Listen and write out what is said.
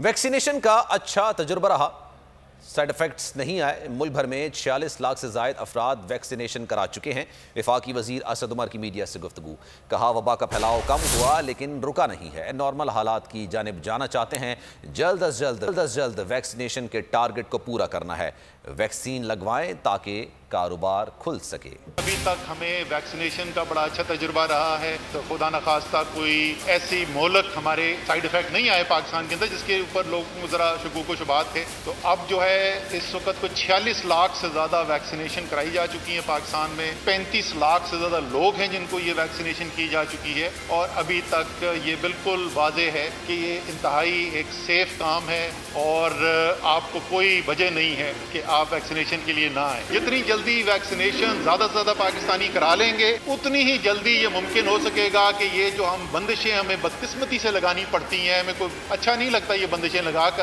Vaccination کا اچھا تجربہ رہا، سائیڈ ایفیکٹس نہیں آئے۔ ملک بھر میں 46 لاکھ سے زائد افراد ویکسینیشن کرا چکے ہیں۔ وفاقی وزیر اسد عمر کی میڈیا سے گفتگو، کہا وبا کا پھیلاؤ کم ہوا لیکن رکا نہیں ہے، نارمل حالات کی جانب جانا چاہتے ہیں، جلد از جلد ویکسینیشن کے ٹارگٹ کو پورا کرنا ہے۔ ویکسین لگوائیں تاکہ کاروبار کھل سکے۔ ابھی تک ہمیں ویکسینیشن کا بڑا اچھا تجربہ رہا ہے، تو خدا نخواستہ کوئی ایسی مہلک ہمارے سائیڈ ایفیکٹ نہیں آئے پاکستان کے اندر جس کے اوپر لوگوں کو ذرا شکوک و شبہات تھے۔ تو اب جو ہے اس وقت کو 46 لاکھ سے زیادہ ویکسینیشن کرائی جا چکی ہے پاکستان میں، 35 لاکھ سے زیادہ لوگ ہیں جن کو یہ ویکسینیشن کی جا چکی ہے، اور ابھی تک یہ بالکل واضح ہے کہ یہ انتہائی ایک سیف کام ہے اور آپ کو کوئی وجہ نہیں ہے کہ آپ ویکسینیشن کے لیے نہ آئیں۔ جتنی جلدی ویکسینیشن زیادہ سے زیادہ پاکستانی کرا لیں گے اتنی ہی جلدی یہ ممکن ہو سکے گا کہ یہ جو ہم بندشیں ہمیں بدقسمتی سے لگانی پڑتی ہیں، ہمیں کوئی اچھا نہیں لگتا یہ بندشیں لگا کر۔